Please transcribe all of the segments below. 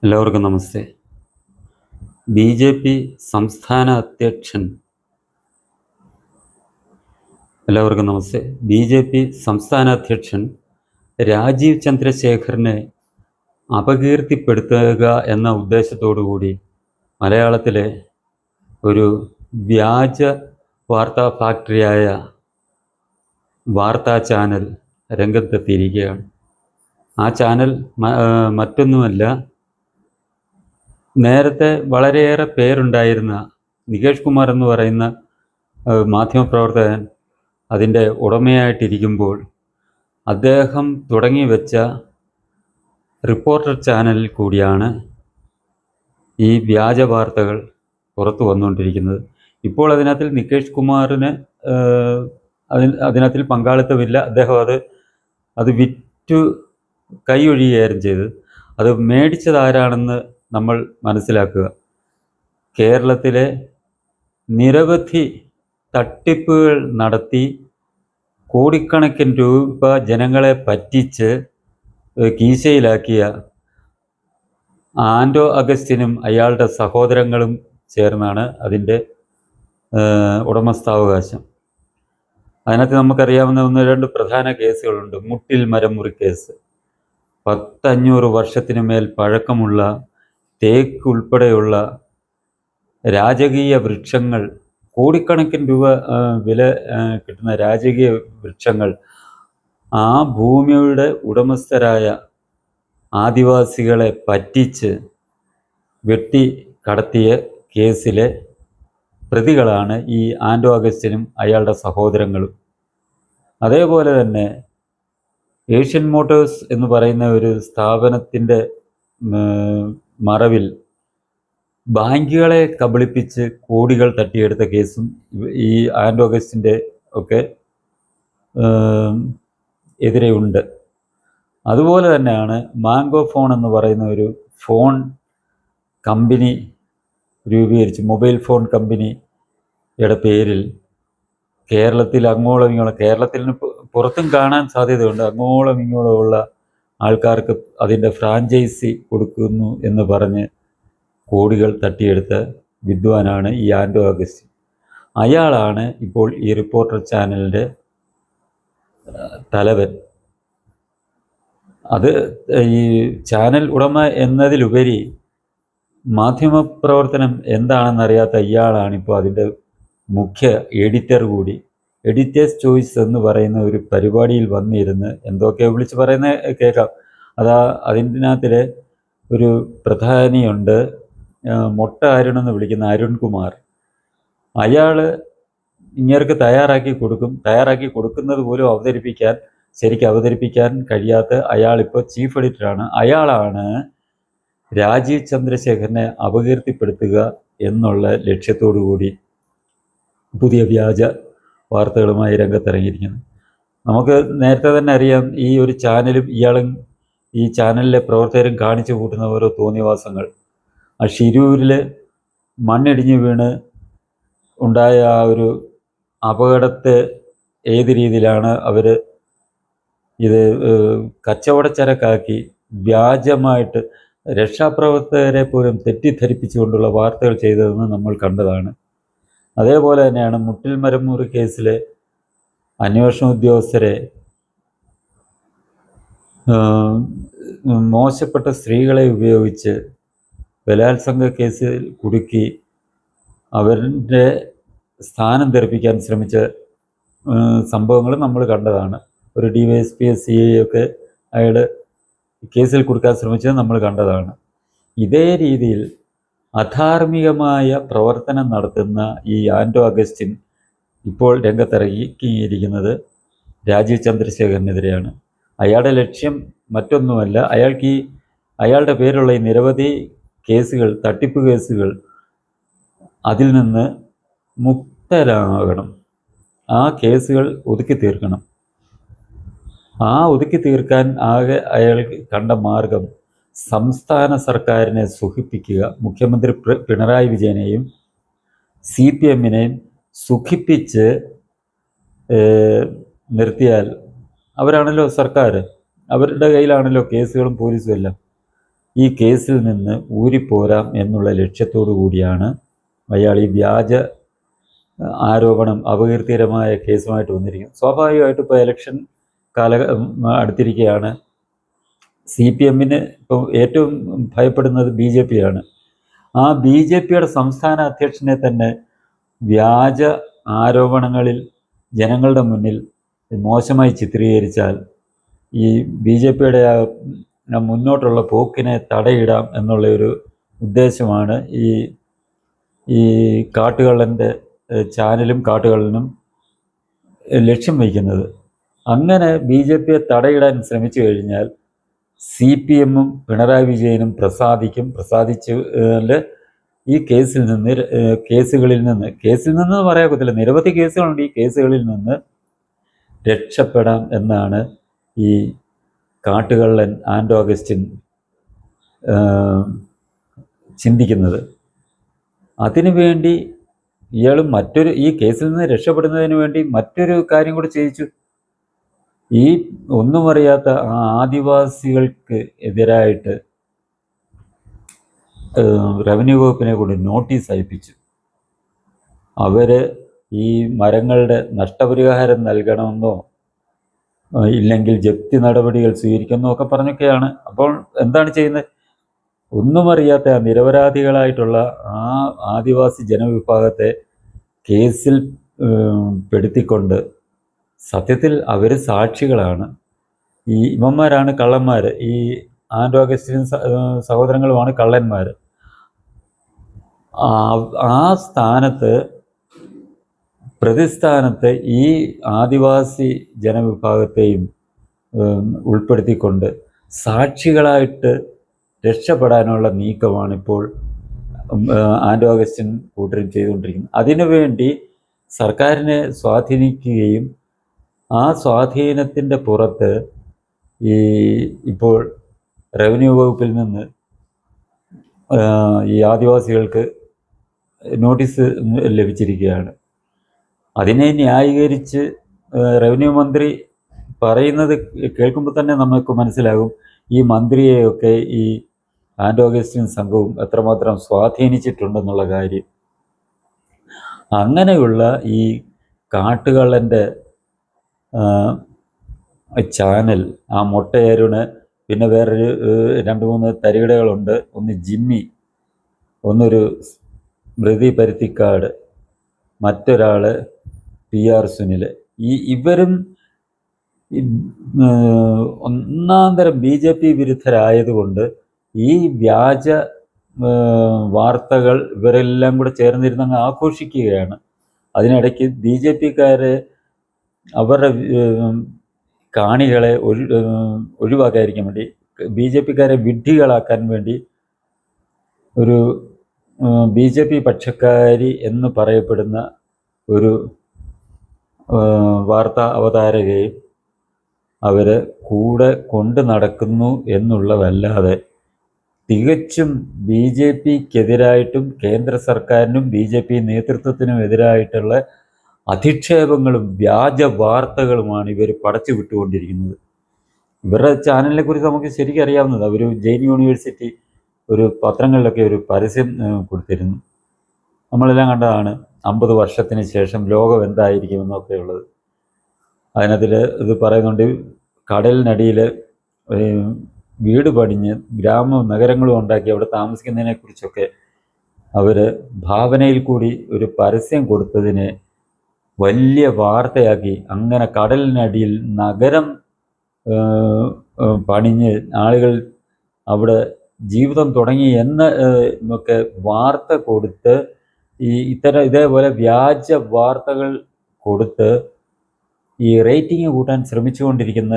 എല്ലാവർക്കും നമസ്തേ. B J P സംസ്ഥാന അധ്യക്ഷൻ എല്ലാവർക്കും നമസ്തേ. ബി ജെ പി സംസ്ഥാന അധ്യക്ഷൻ രാജീവ് ചന്ദ്രശേഖറിനെ അപകീർത്തിപ്പെടുത്തുക എന്ന ഉദ്ദേശത്തോടു കൂടി മലയാളത്തിലെ ഒരു വ്യാജ വാർത്താ ഫാക്ടറിയായ വാർത്താ ചാനൽ രംഗത്തെത്തിയിരിക്കുകയാണ്. ആ ചാനൽ മറ്റൊന്നുമല്ല, നേരത്തെ വളരെയേറെ പേരുണ്ടായിരുന്ന നികേഷ് കുമാർ എന്ന് പറയുന്ന മാധ്യമപ്രവർത്തകൻ അതിൻ്റെ ഉടമയായിട്ടിരിക്കുമ്പോൾ അദ്ദേഹം തുടങ്ങി വെച്ച റിപ്പോർട്ടർ ചാനലിൽ കൂടിയാണ് ഈ വ്യാജ വാർത്തകൾ പുറത്തു വന്നുകൊണ്ടിരിക്കുന്നത്. ഇപ്പോൾ അതിനകത്തിൽ നികേഷ് കുമാറിന് അതിനകത്തിൽ പങ്കാളിത്തമില്ല. അദ്ദേഹം അത് വിറ്റു കൈയൊഴിയുകയായിരുന്നു ചെയ്തത്. അത് മേടിച്ചത് ആരാണെന്ന് നമ്മൾ മനസ്സിലാക്കുക. കേരളത്തിലെ നിരവധി തട്ടിപ്പുകൾ നടത്തി കോടിക്കണക്കിന് രൂപ ജനങ്ങളെ പറ്റിച്ച് കീശയിലാക്കിയ ആൻഡോ അഗസ്റ്റിനും അയാളുടെ സഹോദരങ്ങളും ചേർന്നാണ് അതിൻ്റെ ഉടമസ്ഥാവകാശം. അതിനകത്ത് നമുക്കറിയാവുന്ന 1-2 പ്രധാന കേസുകളുണ്ട്. മുട്ടിൽ മരമുറി കേസ്, 500 വർഷത്തിനു മേൽ പഴക്കമുള്ള തേക്ക് ഉൾപ്പെടെയുള്ള രാജകീയ വൃക്ഷങ്ങൾ, കോടിക്കണക്കിന് രൂപ വില കിട്ടുന്ന രാജകീയ വൃക്ഷങ്ങൾ ആ ഭൂമിയുടെ ഉടമസ്ഥരായ ആദിവാസികളെ പറ്റിച്ച് വെട്ടി കടത്തിയ കേസിലെ പ്രതികളാണ് ഈ ആൻഡോ അഗസ്റ്റിനും അയാളുടെ സഹോദരങ്ങളും. അതേപോലെ തന്നെ ഏഷ്യൻ മോട്ടോഴ്സ് എന്ന് പറയുന്ന ഒരു സ്ഥാപനത്തിൻ്റെ മറവിൽ ബാങ്കുകളെ കബളിപ്പിച്ച് കോടികൾ തട്ടിയെടുത്ത കേസും ഈ ആൻഡോ അഗസ്റ്റിൻ്റെ ഒക്കെ എതിരെയുണ്ട്. അതുപോലെ തന്നെയാണ് മാംഗോ ഫോൺ എന്ന് പറയുന്ന ഒരു ഫോൺ കമ്പനി രൂപീകരിച്ച്, മൊബൈൽ ഫോൺ കമ്പനിയുടെ പേരിൽ കേരളത്തിൽ അങ്ങോളം ഇങ്ങോളം, കേരളത്തിന് പുറത്തും കാണാൻ സാധ്യതയുണ്ട്, അങ്ങോളം ഇങ്ങോളമുള്ള ആൾക്കാർക്ക് അതിൻ്റെ ഫ്രാഞ്ചൈസി കൊടുക്കുന്നു എന്ന് പറഞ്ഞ് കോടികൾ തട്ടിയെടുത്ത വിദ്വാനാണ് ഈ ആൻഡോ അഗസ്റ്റിൻ. അയാളാണ് ഇപ്പോൾ ഈ റിപ്പോർട്ടർ ചാനലിൻ്റെ തലവൻ. അത് ഈ ചാനൽ ഉടമ എന്നതിലുപരി മാധ്യമപ്രവർത്തനം എന്താണെന്നറിയാത്ത ഇയാളാണിപ്പോൾ അതിൻ്റെ മുഖ്യ എഡിറ്റർ കൂടി. എഡിറ്റേഴ്സ് ചോയ്സ് എന്ന് പറയുന്ന ഒരു പരിപാടിയിൽ വന്നിരുന്ന് എന്തൊക്കെയോ വിളിച്ച് പറയുന്നത് കേൾക്കാം. അതിനകത്തിലെ ഒരു പ്രധാനിയുണ്ട്, മൊട്ട അരുണെന്ന് വിളിക്കുന്ന അരുൺകുമാർ. അയാൾ ഇങ്ങേർക്ക് തയ്യാറാക്കി കൊടുക്കുന്നത് പോലും ശരിക്കും അവതരിപ്പിക്കാൻ കഴിയാത്ത അയാളിപ്പോൾ ചീഫ് എഡിറ്ററാണ്. അയാളാണ് രാജീവ് ചന്ദ്രശേഖരനെ അപകീർത്തിപ്പെടുത്തുക എന്നുള്ള ലക്ഷ്യത്തോടു കൂടി പുതിയ വ്യാജ വാർത്തകളുമായി രംഗത്തിറങ്ങിയിരിക്കുന്നത്. നമുക്ക് നേരത്തെ തന്നെ അറിയാം, ഈ ഒരു ചാനലും ഇയാളും ഈ ചാനലിലെ പ്രവർത്തകരും കാണിച്ചു കൂട്ടുന്ന ഓരോ തോന്നിവാസങ്ങൾ. ആ ഷിരൂരിൽ മണ്ണിടിഞ്ഞ് വീണ് ഉണ്ടായ ആ ഒരു അപകടത്തെ ഏത് രീതിയിലാണ് അവർ ഇത് കച്ചവടച്ചരക്കാക്കി വ്യാജമായിട്ട് രക്ഷാപ്രവർത്തകരെ പോലും തെറ്റിദ്ധരിപ്പിച്ചുകൊണ്ടുള്ള വാർത്തകൾ ചെയ്തതെന്ന് നമ്മൾ കണ്ടതാണ്. അതേപോലെ തന്നെയാണ് മുട്ടിൽ മരമുറി കേസിലെ അന്വേഷണ ഉദ്യോഗസ്ഥരെ മോശപ്പെട്ട സ്ത്രീകളെ ഉപയോഗിച്ച് ബലാത്സംഗ കേസിൽ കുടുക്കി അവരുടെ സ്ഥാനം തെറിപ്പിക്കാൻ ശ്രമിച്ച സംഭവങ്ങൾ നമ്മൾ കണ്ടതാണ്. ഒരു DYSP CI ഒക്കെ അയാൾ കേസിൽ കൊടുക്കാൻ ശ്രമിച്ചത് നമ്മൾ കണ്ടതാണ്. ഇതേ രീതിയിൽ അധാർമികമായ പ്രവർത്തനം നടത്തുന്ന ഈ ആൻഡോ അഗസ്റ്റിൻ ഇപ്പോൾ രംഗത്തിറങ്ങിയിരിക്കുന്നത് രാജീവ് ചന്ദ്രശേഖരനെതിരെയാണ്. അയാളുടെ ലക്ഷ്യം മറ്റൊന്നുമല്ല, അയാളുടെ പേരുള്ള ഈ നിരവധി കേസുകൾ, തട്ടിപ്പ് കേസുകൾ, അതിൽ നിന്ന് മുക്തരാകണം. ആ കേസുകൾ ഒതുക്കി തീർക്കണം. ആ ഒതുക്കി തീർക്കാൻ ആകെ അയാൾ കണ്ട മാർഗം സംസ്ഥാന സർക്കാരിനെ സുഖിപ്പിക്കുക. മുഖ്യമന്ത്രി പിണറായി വിജയനെയും CPMനെയും സുഖിപ്പിച്ച് നിർത്തിയാൽ, അവരാണല്ലോ സർക്കാർ, അവരുടെ കയ്യിലാണല്ലോ കേസുകളും പോലീസും എല്ലാം. ഈ കേസിൽ നിന്ന് ഊരിപ്പോരാം എന്നുള്ള ലക്ഷ്യത്തോടു കൂടിയാണ് അയാൾ ഈ വ്യാജ ആരോപണം അപകീർത്തികരമായ കേസുമായിട്ട് വന്നിരിക്കുന്നത്. സ്വാഭാവികമായിട്ടും ഇപ്പോൾ ഇലക്ഷൻ അടുത്തിരിക്കുകയാണ്. CPM-ന് ഇപ്പോൾ ഏറ്റവും ഭയപ്പെടുന്നത് BJP ആണ്. ആ BJP-യുടെ സംസ്ഥാന അധ്യക്ഷനെ തന്നെ വ്യാജ ആരോപണങ്ങളിൽ ജനങ്ങളുടെ മുന്നിൽ മോശമായി ചിത്രീകരിച്ചാൽ ഈ BJP-യുടെ മുന്നോട്ടുള്ള പോക്കിനെ തടയിടാം എന്നുള്ള ഒരു ഉദ്ദേശമാണ് ഈ കാട്ടുകള്ളൻ്റെ ചാനലും കാട്ടുകള്ളനും ലക്ഷ്യം വയ്ക്കുന്നത്. അങ്ങനെ BJP-യെ തടയിടാൻ ശ്രമിച്ചു കഴിഞ്ഞാൽ CPM-ഉം പിണറായി വിജയനും പ്രസാദിച്ചാൽ ഈ കേസുകളിൽ നിന്ന് പറയാക്കത്തില്ല, നിരവധി കേസുകളുണ്ട്. ഈ കേസുകളിൽ നിന്ന് രക്ഷപ്പെടാം എന്നാണ് ഈ കാട്ടുകള്ളൻ ആൻ്റോ അഗസ്റ്റിൻ ചിന്തിക്കുന്നത്. അതിനുവേണ്ടി ഇയാൾ ഈ കേസിൽ നിന്ന് രക്ഷപ്പെടുന്നതിന് വേണ്ടി മറ്റൊരു കാര്യം കൂടി ചെയ്യിച്ചു. ഈ ഒന്നും അറിയാത്ത ആ ആദിവാസികൾക്ക് എതിരായിട്ട് റവന്യൂ വകുപ്പിനെ കൊണ്ട് നോട്ടീസ് അയപ്പിച്ചു. അവർ ഈ മരങ്ങളുടെ നഷ്ടപരിഹാരം നൽകണമെന്നോ ഇല്ലെങ്കിൽ ജപ്തി നടപടികൾ സ്വീകരിക്കുന്നോ ഒക്കെ പറഞ്ഞൊക്കെയാണ്. അപ്പോൾ എന്താണ് ചെയ്യുന്നത്? ഒന്നും അറിയാത്ത നിരപരാധികളായിട്ടുള്ള ആ ആദിവാസി ജനവിഭാഗത്തെ കേസിൽ പെടുത്തിക്കൊണ്ട്, സത്യത്തിൽ അവർ സാക്ഷികളാണ്. ഇവന്മാരാണ് കള്ളന്മാർ. ഈ ആൻ്റോ അഗസ്റ്റിൻ സഹോദരങ്ങളുമാണ് കള്ളന്മാർ. ആ സ്ഥാനത്ത്, പ്രതിസ്ഥാനത്ത് ഈ ആദിവാസി ജനവിഭാഗത്തെയും ഉൾപ്പെടുത്തിക്കൊണ്ട് സാക്ഷികളായിട്ട് രക്ഷപ്പെടാനുള്ള നീക്കമാണ് ഇപ്പോൾ ആൻ്റോ അഗസ്റ്റിൻ കൂട്ടരും ചെയ്തുകൊണ്ടിരിക്കുന്നത്. അതിനുവേണ്ടി സർക്കാരിനെ സ്വാധീനിക്കുകയും ആ സ്വാധീനത്തിൻ്റെ പുറത്ത് ഇപ്പോൾ റവന്യൂ വകുപ്പിൽ നിന്ന് ഈ ആദിവാസികൾക്ക് നോട്ടീസ് ലഭിച്ചിരിക്കുകയാണ്. അതിനെ ന്യായീകരിച്ച് റവന്യൂ മന്ത്രി പറയുന്നത് കേൾക്കുമ്പോൾ തന്നെ നമുക്ക് മനസ്സിലാകും ഈ മന്ത്രിയെയൊക്കെ ഈ ആൻ്റോ അഗസ്റ്റിൻ സംഘവും എത്രമാത്രം സ്വാധീനിച്ചിട്ടുണ്ടെന്നുള്ള കാര്യം. അങ്ങനെയുള്ള ഈ കാട്ടുകള്ളൻ്റെ ചാനൽ, ആ മൊട്ടയരുണ്, പിന്നെ വേറൊരു 2-3 തരികിടകളുണ്ട്. ഒന്ന് ജിമ്മി, ഒന്നൊരു സ്മൃതി പരുത്തിക്കാട്, മറ്റൊരാൾ PR സുനിൽ. ഇവരും ഒന്നാന്തരം BJP വിരുദ്ധരായതുകൊണ്ട് ഈ വ്യാജ വാർത്തകൾ ഇവരെല്ലാം കൂടെ ചേർന്നിരുന്നങ്ങ് ആഘോഷിക്കുകയാണ്. അതിനിടയ്ക്ക് BJP-ക്കാർ അവരുടെ കാണികളെ ഒഴിവാക്കാതിരിക്കാൻ വേണ്ടി, BJP-ക്കാരെ വിഡ്ഢികളാക്കാൻ വേണ്ടി ഒരു BJP പക്ഷക്കാരി എന്ന് പറയപ്പെടുന്ന ഒരു വാർത്താ അവതാരകയും അവർ കൂടെ കൊണ്ട് നടക്കുന്നു എന്നുള്ളതല്ലാതെ തികച്ചും BJP-ക്കെതിരായിട്ടും കേന്ദ്ര സർക്കാരിനും BJP നേതൃത്വത്തിനും എതിരായിട്ടുള്ള അധിക്ഷേപങ്ങളും വ്യാജ വാർത്തകളുമാണ് ഇവർ പടച്ചു വിട്ടുകൊണ്ടിരിക്കുന്നത്. ഇവരുടെ ചാനലിനെ കുറിച്ച് നമുക്ക് ശരിക്കും അറിയാവുന്നത്, അവർ ജെയിൻ യൂണിവേഴ്സിറ്റി ഒരു പത്രങ്ങളിലൊക്കെ ഒരു പരസ്യം കൊടുത്തിരുന്നു. നമ്മളെല്ലാം കണ്ടതാണ്. 50 വർഷത്തിന് ശേഷം ലോകം എന്തായിരിക്കുമെന്നൊക്കെ ഉള്ളത്. അതിനകത്തിൽ ഇത് പറയുന്നുണ്ട്, കടലിനടിയിൽ വീട് പണിഞ്ഞ് നഗരങ്ങളും ഉണ്ടാക്കി അവിടെ താമസിക്കുന്നതിനെക്കുറിച്ചൊക്കെ അവർ ഭാവനയിൽ കൂടി ഒരു പരസ്യം കൊടുത്തതിനെ വലിയ വാർത്തയാക്കി. അങ്ങനെ കടലിനടിയിൽ നഗരം പണിഞ്ഞ് ആളുകൾ അവിടെ ജീവിതം തുടങ്ങി എന്നൊക്കെ വാർത്ത കൊടുത്ത് ഇതേപോലെ വ്യാജ വാർത്തകൾ കൊടുത്ത് ഈ റേറ്റിംഗ് കൂട്ടാൻ ശ്രമിച്ചുകൊണ്ടിരിക്കുന്ന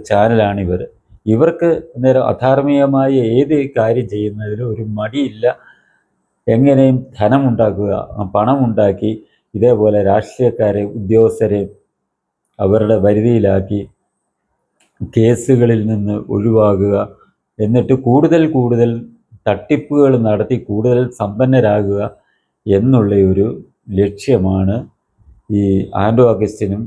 ചാനലാണിവർ. ഇവർക്ക് നേരെ അധാർമികമായ ഏത് കാര്യം ചെയ്യുന്നതിലും ഒരു മടിയില്ല. എങ്ങനെയും ധനമുണ്ടാക്കുക, പണമുണ്ടാക്കി ഇതേപോലെ രാഷ്ട്രീയക്കാരെ, ഉദ്യോഗസ്ഥരെ അവരുടെ വരുതിയിലാക്കി കേസുകളിൽ നിന്ന് ഒഴിവാക്കുക, എന്നിട്ട് കൂടുതൽ തട്ടിപ്പുകൾ നടത്തി കൂടുതൽ സമ്പന്നരാകുക എന്നുള്ള ഒരു ലക്ഷ്യമാണ് ഈ ആൻ്റോ അഗസ്റ്റിനും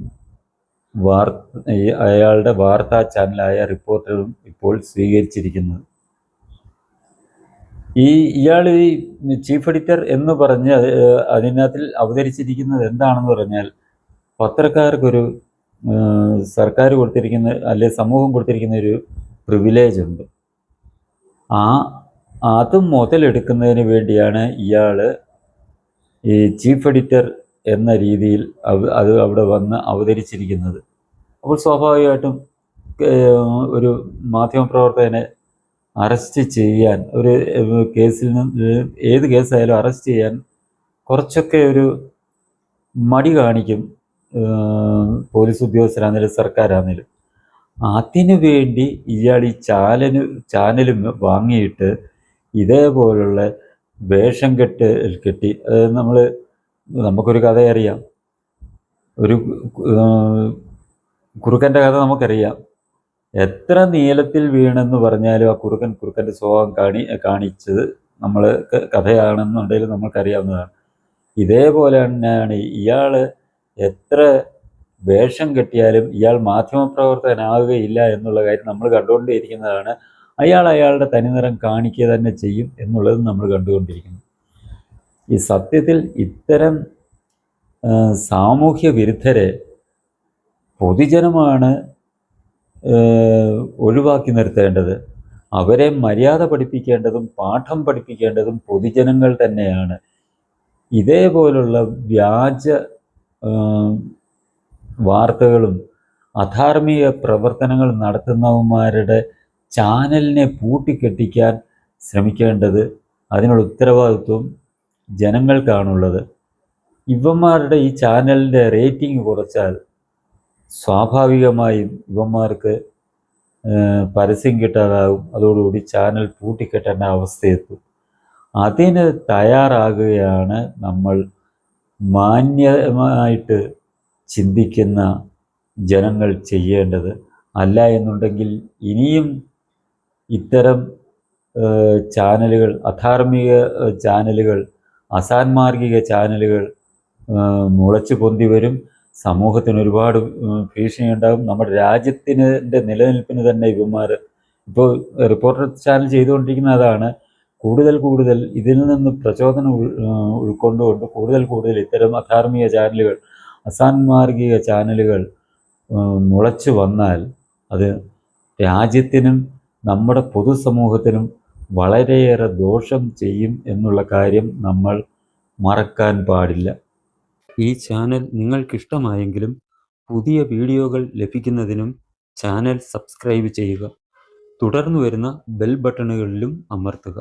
അയാളുടെ വാർത്താ ചാനലായ റിപ്പോർട്ടറും ഇപ്പോൾ സ്വീകരിച്ചിരിക്കുന്നത്. ഈ ഇയാൾ ഈ ചീഫ് എഡിറ്റർ എന്ന് പറഞ്ഞ് അതിനകത്തിൽ അവതരിച്ചിരിക്കുന്നത് എന്താണെന്ന് പറഞ്ഞാൽ, പത്രക്കാർക്കൊരു സർക്കാർ കൊടുത്തിരിക്കുന്ന അല്ലെ സമൂഹം കൊടുത്തിരിക്കുന്ന ഒരു പ്രിവിലേജ് ഉണ്ട്. ആ അത് മുതലെടുക്കുന്നതിന് വേണ്ടിയാണ് ഇയാൾ ഈ ചീഫ് എഡിറ്റർ എന്ന രീതിയിൽ അത് അവിടെ വന്ന് അവതരിച്ചിരിക്കുന്നത്. അപ്പോൾ സ്വാഭാവികമായിട്ടും ഒരു മാധ്യമപ്രവർത്തകനെ അറസ്റ്റ് ചെയ്യാൻ, ഒരു കേസിൽ നിന്ന് ഏത് കേസായാലും അറസ്റ്റ് ചെയ്യാൻ കുറച്ചൊക്കെ ഒരു മടി കാണിക്കും പോലീസ് ഉദ്യോഗസ്ഥരാണെങ്കിലും സർക്കാരാണെങ്കിലും. അതിനു വേണ്ടി ഇയാൾ ഈ ചാനലും വാങ്ങിയിട്ട് ഇതേപോലുള്ള വേഷം കെട്ടി നമുക്കൊരു കഥ അറിയാം. ഒരു കുറുക്കൻ്റെ കഥ നമുക്കറിയാം. എത്ര നീളത്തിൽ വീണെന്ന് പറഞ്ഞാലും ആ കുറുക്കൻ്റെ സ്വഭാവം കാണിച്ചത് നമ്മൾ കഥയാണെന്നുണ്ടെങ്കിൽ നമുക്കറിയാവുന്നതാണ്. ഇതേപോലെ തന്നെയാണ് ഇയാൾ എത്ര വേഷം കെട്ടിയാലും ഇയാൾ മാധ്യമപ്രവർത്തകനാകുകയില്ല എന്നുള്ള കാര്യം നമ്മൾ കണ്ടുകൊണ്ടിരിക്കുന്നതാണ്. അയാളുടെ തനിനിറം കാണിക്കുക തന്നെ ചെയ്യും എന്നുള്ളതും നമ്മൾ കണ്ടുകൊണ്ടിരിക്കുന്നു. ഈ സത്യത്തിൽ ഇത്തരം സാമൂഹ്യ വിരുദ്ധരെ പൊതുജനമാണ് ഒഴിവാക്കി നിർത്തേണ്ടത്. അവരെ മര്യാദ പഠിപ്പിക്കേണ്ടതും പാഠം പഠിപ്പിക്കേണ്ടതും പൊതുജനങ്ങൾ തന്നെയാണ്. ഇതേപോലുള്ള വ്യാജ വാർത്തകളും അധാർമിക പ്രവർത്തനങ്ങൾ നടത്തുന്നവന്മാരുടെ ചാനലിനെ പൂട്ടിക്കെട്ടിക്കാൻ ശ്രമിക്കേണ്ടത്, അതിനുള്ള ഉത്തരവാദിത്വം ജനങ്ങൾക്കാണുള്ളത്. ഇവന്മാരുടെ ഈ ചാനലിൻ്റെ റേറ്റിംഗ് കുറച്ചാൽ സ്വാഭാവികമായും ഇവന്മാർക്ക് പരസ്യം കിട്ടാതാവും. അതോടുകൂടി ചാനൽ പൂട്ടിക്കെട്ടേണ്ട അവസ്ഥയെത്തും. അതിന് തയ്യാറാകുകയാണ് നമ്മൾ മാന്യമായിട്ട് ചിന്തിക്കുന്ന ജനങ്ങൾ ചെയ്യേണ്ടത്. അല്ല എന്നുണ്ടെങ്കിൽ ഇനിയും ഇത്തരം ചാനലുകൾ, അധാർമിക ചാനലുകൾ, അസാൻമാർഗിക ചാനലുകൾ മുളച്ചു പൊന്തി വരും. സമൂഹത്തിന് ഒരുപാട് ഭീഷണി ഉണ്ടാകും. നമ്മുടെ രാജ്യത്തിൻ്റെ നിലനിൽപ്പിന് തന്നെ ഇവന്മാർ ഇപ്പോൾ റിപ്പോർട്ടർ ചാനൽ ചെയ്തുകൊണ്ടിരിക്കുന്ന അതാണ്. കൂടുതൽ ഇതിൽ നിന്ന് പ്രചോദനം ഉൾക്കൊണ്ടുകൊണ്ട് കൂടുതൽ ഇത്തരം അധാർമിക ചാനലുകൾ, അസാൻമാർഗിക ചാനലുകൾ മുളച്ചു വന്നാൽ അത് രാജ്യത്തിനും നമ്മുടെ പൊതുസമൂഹത്തിനും വളരെയേറെ ദോഷം ചെയ്യും എന്നുള്ള കാര്യം നമ്മൾ മറക്കാൻ പാടില്ല. ഈ ചാനൽ നിങ്ങൾക്കിഷ്ടമായെങ്കിലും പുതിയ വീഡിയോകൾ ലഭിക്കുന്നതിനും ചാനൽ സബ്സ്ക്രൈബ് ചെയ്യുക. തുടർന്ന് വരുന്ന ബെൽ ബട്ടണുകളിലും അമർത്തുക.